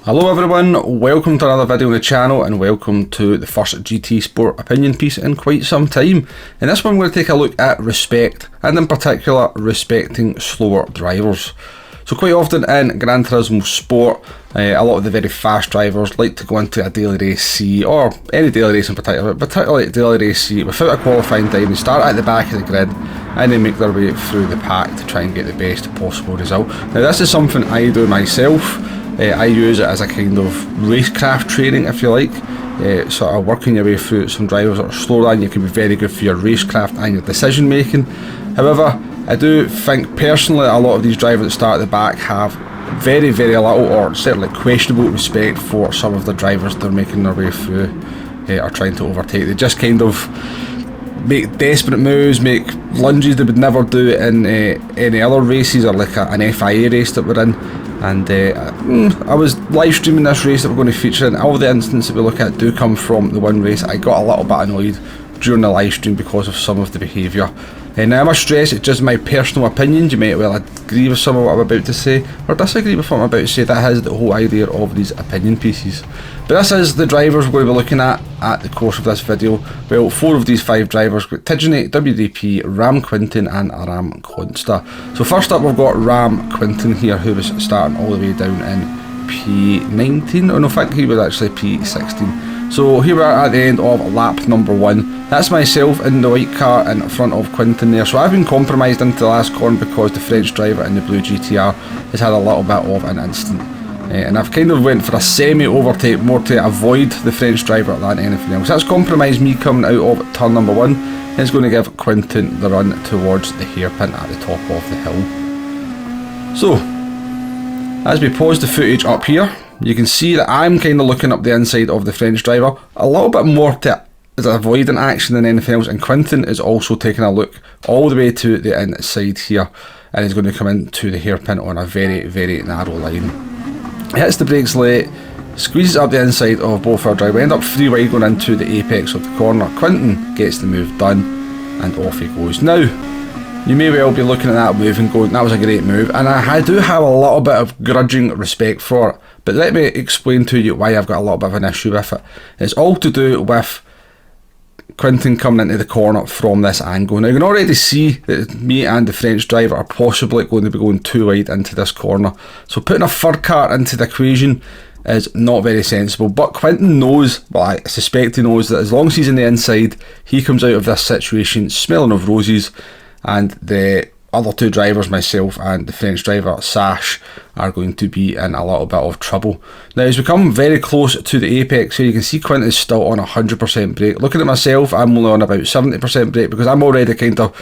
Hello everyone, welcome to another video on the channel and welcome to the first GT Sport opinion piece in quite some time. In this one we're going to take a look at respect, and in particular respecting slower drivers. So quite often in Gran Turismo Sport, a lot of the very fast drivers like to go into a daily race C, or any daily race in particular, but particularly daily race C, without a qualifying time. They start at the back of the grid and they make their way through the pack to try and get the best possible result. Now this is something I do myself. I use it as a kind of racecraft training, if you like, sort of working your way through some drivers that are slower than you can be very good for your racecraft and your decision making. However, I do think personally a lot of these drivers that start at the back have very little, or certainly questionable, respect for some of the drivers they're making their way through or trying to overtake. They just kind of make desperate moves, make lunges they would never do in any other races, or like an FIA race that we're in. And I was live streaming this race that we're going to feature, and all the instances that we look at do come from the one race. I got a little bit annoyed during the live stream because of some of the behaviour. Now I must stress, it's just my personal opinion. You might well agree with some of what I'm about to say, or disagree with what I'm about to say. That is the whole idea of these opinion pieces. But this is the drivers we're going to be looking at the course of this video. Well, 4 of these 5 drivers: Tedney, WDP, Ram Quentin and Ram Consta. So first up we've got Ram Quentin here, who was starting all the way down in P19, or no, I think he was actually P16. So here we are at the end of lap number 1. That's myself in the white car in front of Quentin there. So I've been compromised into the last corner because the French driver in the blue GTR has had a little bit of an incident. And I've kind of went for a semi-overtake more to avoid the French driver than anything else. That's compromised me coming out of turn number 1. And it's going to give Quentin the run towards the hairpin at the top of the hill. So, as we pause the footage up here, you can see that I'm kind of looking up the inside of the French driver, a little bit more to avoiding action than anything else, and Quentin is also taking a look all the way to the inside here, and he's going to come into the hairpin on a very narrow line. He hits the brakes late, squeezes up the inside of both our drivers. We end up 3 wide going into the apex of the corner. Quentin gets the move done and off he goes. Now, you may well be looking at that move and going, that was a great move, and I do have a little bit of grudging respect for it, but let me explain to you why I've got a little bit of an issue with it. It's all to do with Quentin coming into the corner from this angle. Now you can already see that me and the French driver are possibly going to be going too wide into this corner, so putting a third car into the equation is not very sensible. But Quentin knows, well, I suspect he knows, that as long as he's in the inside, he comes out of this situation smelling of roses, and the other 2 drivers, myself and the French driver Sash, are going to be in a little bit of trouble. Now as we come very close to the apex here, you can see Quentin is still on 100% brake. Looking at myself, I'm only on about 70% brake because I'm already kind of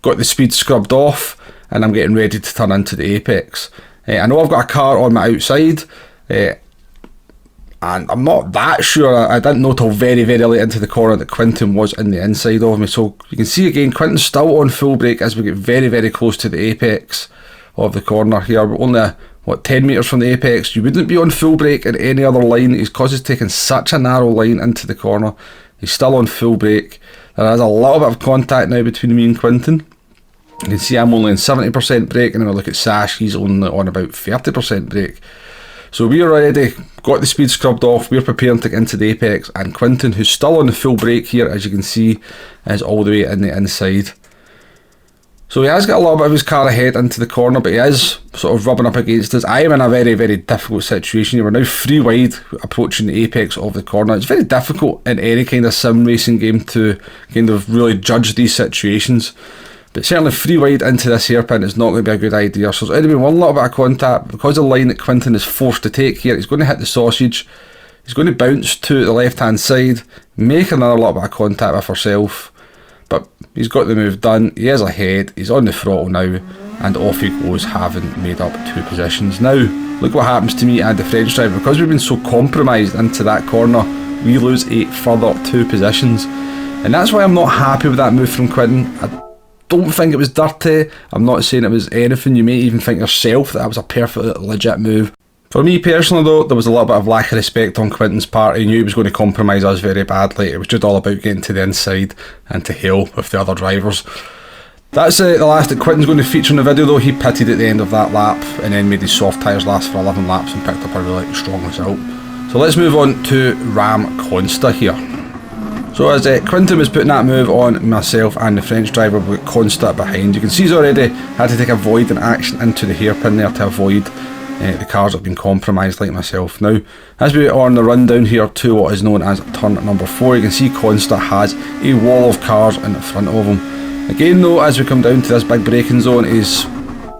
got the speed scrubbed off and I'm getting ready to turn into the apex. I know I've got a car on my outside, and I'm not that sure. I didn't know till very late into the corner that Quentin was in the inside of me. So you can see again, Quentin's still on full brake as we get very close to the apex of the corner here. We're only, 10 metres from the apex. You wouldn't be on full brake in any other line. Because he's taking such a narrow line into the corner, he's still on full brake. There is a little bit of contact now between me and Quentin. You can see I'm only on 70% brake, and then we look at Sash, he's only on about 30% brake. So we're already got the speed scrubbed off, we're preparing to get into the apex, and Quentin, who's still on the full brake here, as you can see, is all the way in the inside. So he has got a little bit of his car ahead into the corner, but he is sort of rubbing up against us. I am in a very difficult situation here. We're now 3 wide approaching the apex of the corner. It's very difficult in any kind of sim racing game to kind of really judge these situations. But certainly 3 wide into this hairpin is not going to be a good idea. So there's only one little bit of contact. Because of the line that Quentin is forced to take here, he's going to hit the sausage. He's going to bounce to the left hand side, make another little bit of contact with herself. But he's got the move done. He is ahead, he's on the throttle now, and off he goes, having made up 2 positions. Now, look what happens to me and the French driver. Because we've been so compromised into that corner, we lose 8 further 2 positions. And that's why I'm not happy with that move from Quentin. I don't think it was dirty. I'm not saying it was anything. You may even think yourself that was a perfectly legit move. For me personally though, there was a little bit of lack of respect on Quentin's part. He knew he was going to compromise us very badly. It was just all about getting to the inside and to hell with the other drivers. That's the last that Quentin's going to feature in the video though. He pitted at the end of that lap and then made his soft tyres last for 11 laps and picked up a really strong result. So let's move on to Ram Consta here. So as Quentin was putting that move on myself and the French driver with Consta behind, you can see he's already had to take a void in action into the hairpin there to avoid the cars that have been compromised like myself. Now, as we are on the rundown here to what is known as turn number 4, you can see Consta has a wall of cars in front of him. Again though, as we come down to this big braking zone, is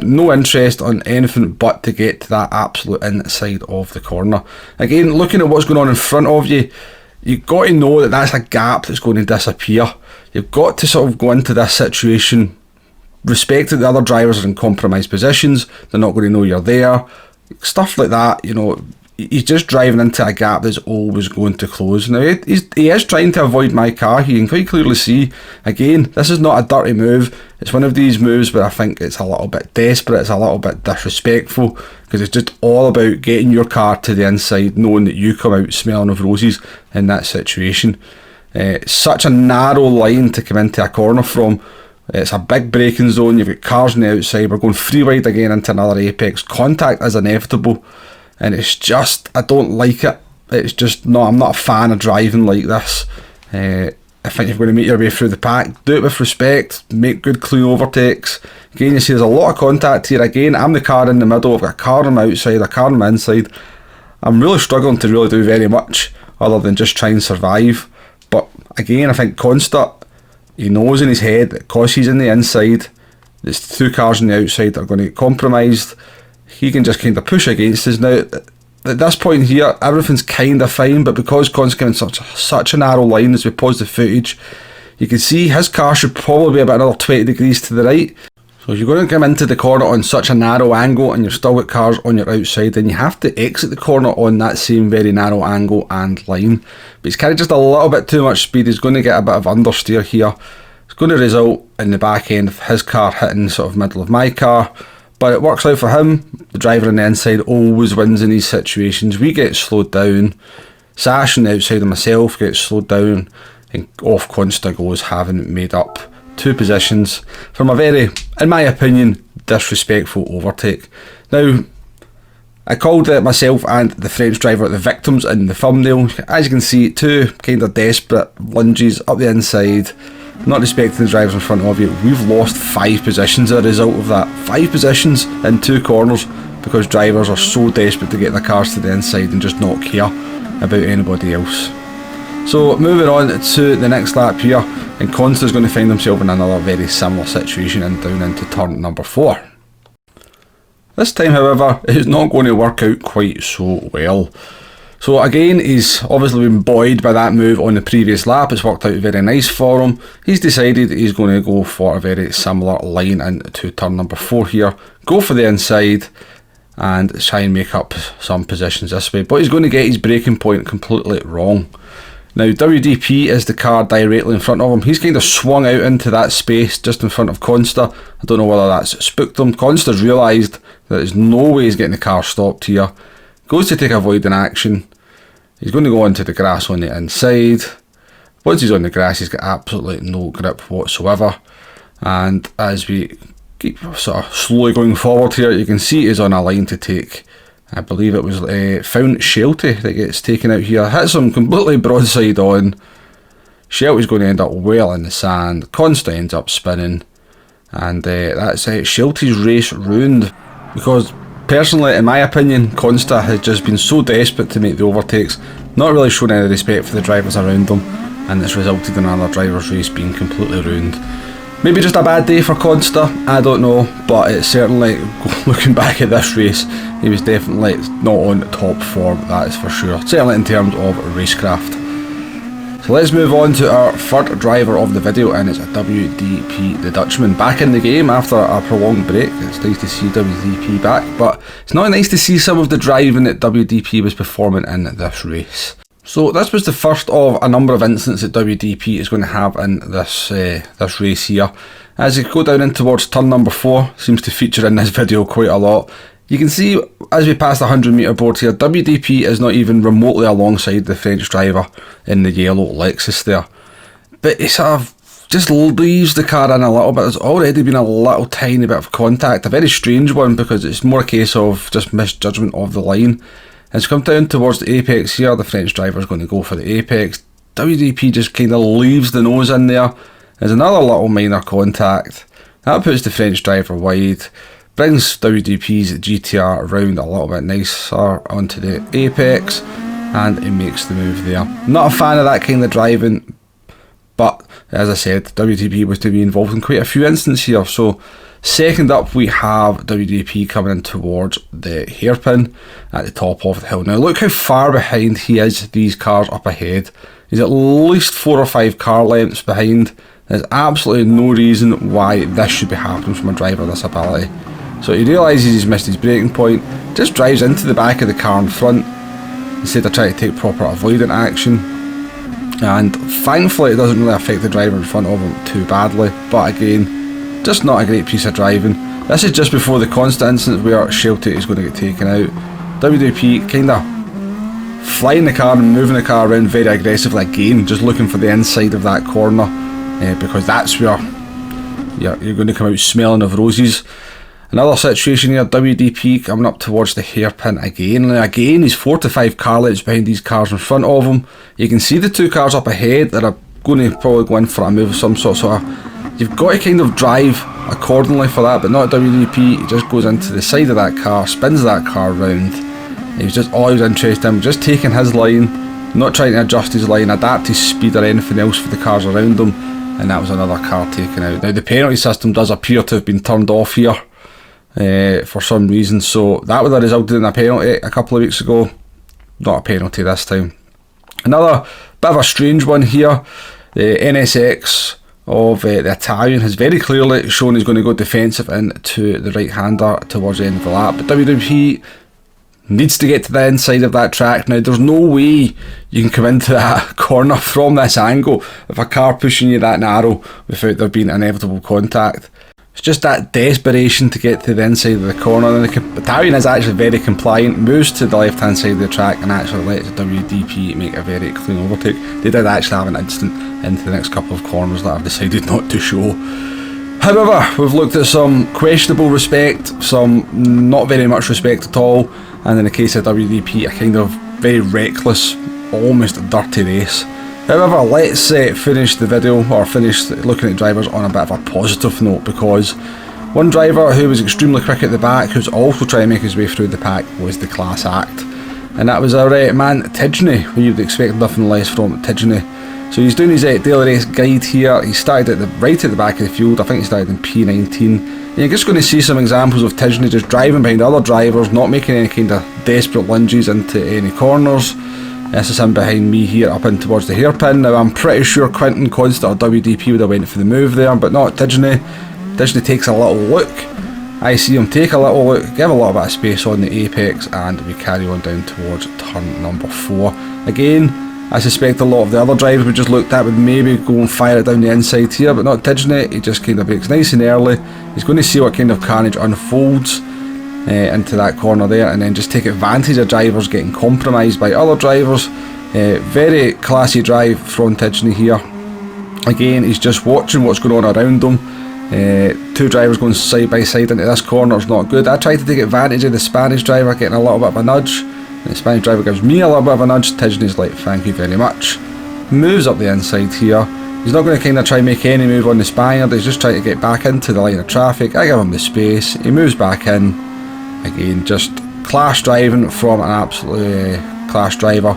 no interest on anything but to get to that absolute inside of the corner. Again, looking at what's going on in front of you, you've got to know that that's a gap that's going to disappear. You've got to sort of go into this situation respecting the other drivers are in compromised positions, they're not going to know you're there, stuff like that. You know, he's just driving into a gap that's always going to close. Now he is trying to avoid my car. You can quite clearly see, again, this is not a dirty move. It's one of these moves where I think it's a little bit desperate, it's a little bit disrespectful, because it's just all about getting your car to the inside, knowing that you come out smelling of roses in that situation. It's such a narrow line to come into a corner from. It's a big braking zone, you've got cars on the outside, we're going free wide again into another apex. Contact is inevitable, and it's just, I don't like it. It's just not, I'm not a fan of driving like this. I think you're going to make your way through the pack, do it with respect, make good clean overtakes. Again, you see there's a lot of contact here. Again, I'm the car in the middle, I've got a car on the outside, a car on the inside. I'm really struggling to really do very much other than just try and survive. But again, I think Consta, he knows in his head that because he's in the inside, there's two cars on the outside that are going to get compromised. He can just kind of push against us. Now, at this point here, everything's kind of fine, but because Con's in such a narrow line, as we pause the footage, you can see his car should probably be about another 20 degrees to the right. So if you're going to come into the corner on such a narrow angle and you've still got cars on your outside, then you have to exit the corner on that same very narrow angle and line. But he's carried just a little bit too much speed. He's going to get a bit of understeer here. It's going to result in the back end of his car hitting sort of middle of my car. But it works out for him. The driver on the inside always wins in these situations. We get slowed down. Sash on the outside of myself gets slowed down. And off Consta goes, having made up 2 positions from a very, in my opinion, disrespectful overtake. Now, I called myself and the French driver the victims in the thumbnail. As you can see, 2 kind of desperate lunges up the inside, not respecting the drivers in front of you. We've lost 5 positions as a result of that. 5 positions in 2 corners because drivers are so desperate to get their cars to the inside and just not care about anybody else. So moving on to the next lap here, and Consta's going to find himself in another very similar situation and down into turn number 4. This time, however, it's not going to work out quite so well. So again, he's obviously been buoyed by that move on the previous lap. It's worked out very nice for him. He's decided he's going to go for a very similar line into turn number 4 here. Go for the inside and try and make up some positions this way. But he's going to get his braking point completely wrong. Now, WDP is the car directly in front of him. He's kind of swung out into that space just in front of Consta. I don't know whether that's spooked him. Consta's realised that there's no way he's getting the car stopped here. Goes to take a void in action. He's going to go into the grass on the inside. Once he's on the grass, he's got absolutely no grip whatsoever. And as we keep sort of slowly going forward here, you can see he's on a line to take. I believe it was Found Shelty that gets taken out here. Hits him completely broadside on. Shelty's going to end up well in the sand. Consta ends up spinning. And that's Shelty's race ruined. Because personally, in my opinion, Consta has just been so desperate to make the overtakes, not really shown any respect for the drivers around them, and it's resulted in another driver's race being completely ruined. Maybe just a bad day for Consta, I don't know, but it's certainly, looking back at this race, he was definitely not on top form, that is for sure, certainly in terms of racecraft. So let's move on to our third driver of the video, and it's WDP the Dutchman, back in the game after a prolonged break. It's nice to see WDP back, but it's not nice to see some of the driving that WDP was performing in this race. So this was the first of a number of incidents that WDP is going to have in this race here. As you go down in towards turn number 4, seems to feature in this video quite a lot. You can see as we pass the 100 metre board here, WDP is not even remotely alongside the French driver in the yellow Lexus there. But he sort of just leaves the car in a little bit. There's already been a little tiny bit of contact, a very strange one, because it's more a case of just misjudgment of the line. It's come down towards the apex here. The French driver's going to go for the apex. WDP just kind of leaves the nose in there. There's another little minor contact. That puts the French driver wide, brings WDP's GTR around a little bit nicer onto the apex, and it makes the move there. Not a fan of that kind of driving, but as I said, WDP was to be involved in quite a few instances here. So second up, we have WDP coming in towards the hairpin at the top of the hill. Now look how far behind he is these cars up ahead. He's at least 4 or 5 car lengths behind. There's absolutely no reason why this should be happening from a driver of this ability. So he realises he's missed his braking point, just drives into the back of the car in front instead of trying to take proper avoidant action. And thankfully it doesn't really affect the driver in front of him too badly, but again, just not a great piece of driving. This is just before the constant instance where Sheltie is going to get taken out. WDP kind of flying the car and moving the car around very aggressively again, just looking for the inside of that corner, because that's where you're going to come out smelling of roses. Another situation here, WDP coming up towards the hairpin again. And again, he's 4 to 5 car lengths behind these cars in front of him. You can see the 2 cars up ahead that are going to probably go in for a move of some sort. So you've got to kind of drive accordingly for that, but not WDP. He just goes into the side of that car, spins that car round. He's just always interested in just taking his line, not trying to adjust his line, adapt his speed or anything else for the cars around him. And that was another car taken out. Now the penalty system does appear to have been turned off here for some reason, so that would have resulted in a penalty a couple of weeks ago. Not a penalty this time. Another bit of a strange one here. The NSX of the Italian has very clearly shown he's going to go defensive into the right hander towards the end of the lap, but WDP needs to get to the inside of that track. Now there's no way you can come into that corner from this angle with a car pushing you that narrow without there being inevitable contact. It's just that desperation to get to the inside of the corner, and the Italian is actually very compliant, moves to the left hand side of the track and actually lets WDP make a very clean overtake. They did actually have an instant into the next couple of corners that I've decided not to show. However, we've looked at some questionable respect, some not very much respect at all, and in the case of WDP, a kind of very reckless, almost dirty race. However, let's finish the video, or finish looking at drivers on a bit of a positive note, because one driver who was extremely quick at the back, who's also trying to make his way through the pack, was the class act. And that was our man Tedney, who you'd expect nothing less from Tedney. So he's doing his daily race guide here. He started right at the back of the field. I think he started in P19. And you're just going to see some examples of Tedney just driving behind other drivers, not making any kind of desperate lunges into any corners. This is him behind me here up in towards the hairpin. Now I'm pretty sure Quentin, Constant or WDP would have went for the move there, but not Tedney. Tedney takes a little look. I see him take a little look, give a little bit of space on the apex, and we carry on down towards turn number 4. Again, I suspect a lot of the other drivers we just looked at would maybe go and fire it down the inside here, but not Tedney. He just kind of breaks nice and early. He's going to see what kind of carnage unfolds into that corner there, and then just take advantage of drivers getting compromised by other drivers. Very classy drive from Tedney here. Again, he's just watching what's going on around him. 2 drivers going side by side into this corner is not good. I tried to take advantage of the Spanish driver getting a little bit of a nudge. The Spanish driver gives me a little bit of a nudge. Tedney's like, thank you very much. Moves up the inside here. He's not going to kind of try and make any move on the Spaniard. He's just trying to get back into the line of traffic. I give him the space. He moves back in. Again, just class driving from an absolutely class driver.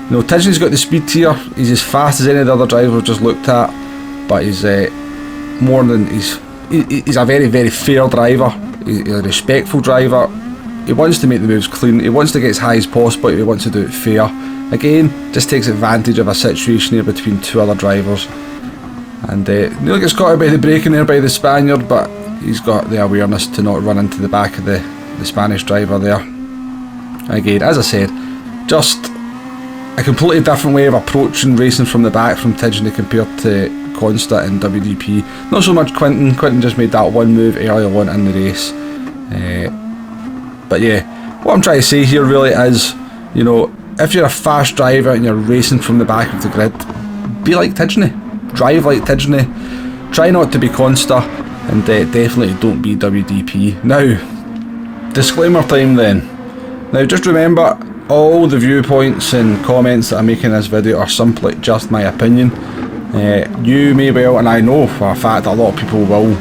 You know, Tedney's got the speed here. He's as fast as any of the other drivers we've just looked at, but he's more than he's a very, very fair driver. He's a respectful driver. He wants to make the moves clean. He wants to get as high as possible. He wants to do it fair. Again, just takes advantage of a situation here between 2 other drivers. And nearly gets caught out by the braking there by the Spaniard, but he's got the awareness to not run into the back of the Spanish driver there. Again, as I said, just a completely different way of approaching racing from the back from Tedney compared to Constant and WDP. Not so much Quentin. Quentin just made that one move earlier on in the race. But yeah, what I'm trying to say here really is, if you're a fast driver and you're racing from the back of the grid, be like Tedney. drive like Tedney, try not to be Consta, and definitely don't be WDP. Now, disclaimer time then. Now just remember, all the viewpoints and comments that I make in this video are simply just my opinion. You may well, and I know for a fact that a lot of people will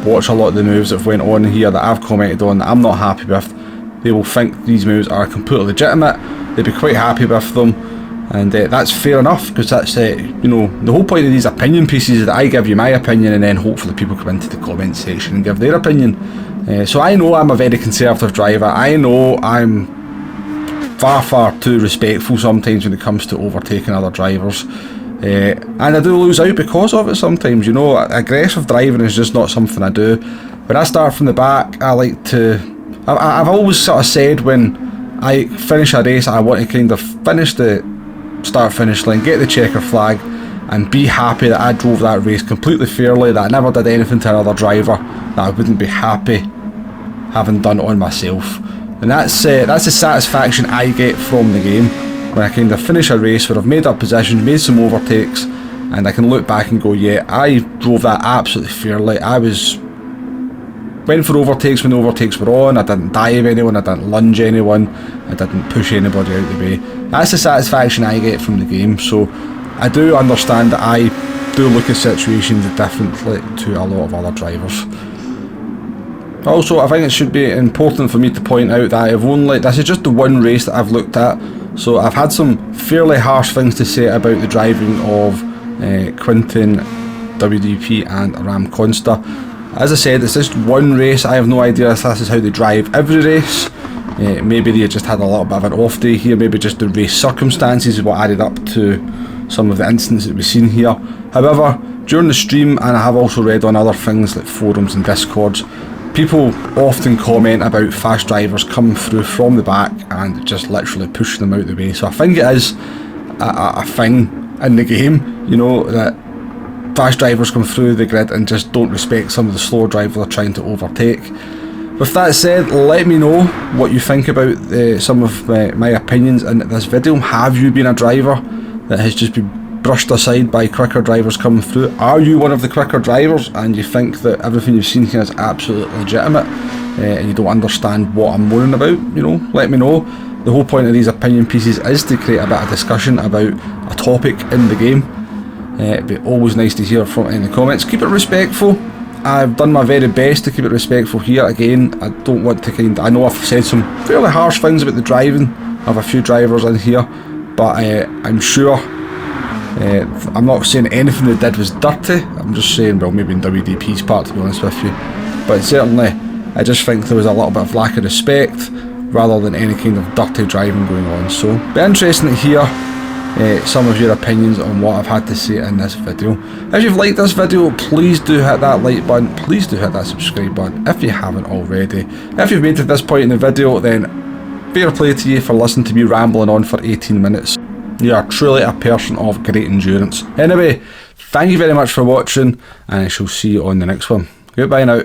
watch a lot of the moves that have went on here that I've commented on that I'm not happy with. They will think these moves are completely legitimate, they'd be quite happy with them, and that's fair enough, because that's you know, the whole point of these opinion pieces is that I give you my opinion and then hopefully people come into the comment section and give their opinion. So I know I'm a very conservative driver, I know I'm far too respectful sometimes when it comes to overtaking other drivers, and I do lose out because of it sometimes. You know, aggressive driving is just not something I do. When I start from the back, I like to, I've always sort of said when I finish a race, I want to kind of finish the start-finish line, get the checker flag, and be happy that I drove that race completely fairly, that I never did anything to another driver that I wouldn't be happy having done on myself. And that's the satisfaction I get from the game, when I kind of finish a race where I've made up positions, made some overtakes, and I can look back and go, yeah, I drove that absolutely fairly. I went for overtakes when the overtakes were on, I didn't dive anyone, I didn't lunge anyone, I didn't push anybody out the way. That's the satisfaction I get from the game. So I do understand that I do look at situations differently to a lot of other drivers. Also, I think it should be important for me to point out that this is just the one race that I've looked at, so I've had some fairly harsh things to say about the driving of Quentin, WDP and Ram Consta. As I said, it's just one race. I have no idea if this is how they drive every race. Maybe they just had a little bit of an off day here, maybe just the race circumstances is what added up to some of the incidents that we've seen here. However, during the stream, and I have also read on other things like forums and discords, people often comment about fast drivers coming through from the back and just literally pushing them out the way. So I think it is a thing in the game, you know, that fast drivers come through the grid and just don't respect some of the slower drivers they're trying to overtake. With that said, let me know what you think about some of my opinions in this video. Have you been a driver that has just been brushed aside by quicker drivers coming through? Are you one of the quicker drivers and you think that everything you've seen here is absolutely legitimate and you don't understand what I'm moaning about? You know, let me know. The whole point of these opinion pieces is to create a bit of discussion about a topic in the game. It'd be always nice to hear from in the comments. Keep it respectful. I've done my very best to keep it respectful here. Again, I don't want to I know I've said some fairly harsh things about the driving of a few drivers in here, but I'm sure I'm not saying anything they did was dirty. I'm just saying, well, maybe in WDP's part, to be honest with you, but certainly I just think there was a little bit of lack of respect rather than any kind of dirty driving going on. So be interesting to hear some of your opinions on what I've had to say in this video. If you've liked this video, please do hit that like button, please do hit that subscribe button if you haven't already. If you've made it to this point in the video, then fair play to you for listening to me rambling on for 18 minutes. You are truly a person of great endurance. Anyway, thank you very much for watching, and I shall see you on the next one. Goodbye now.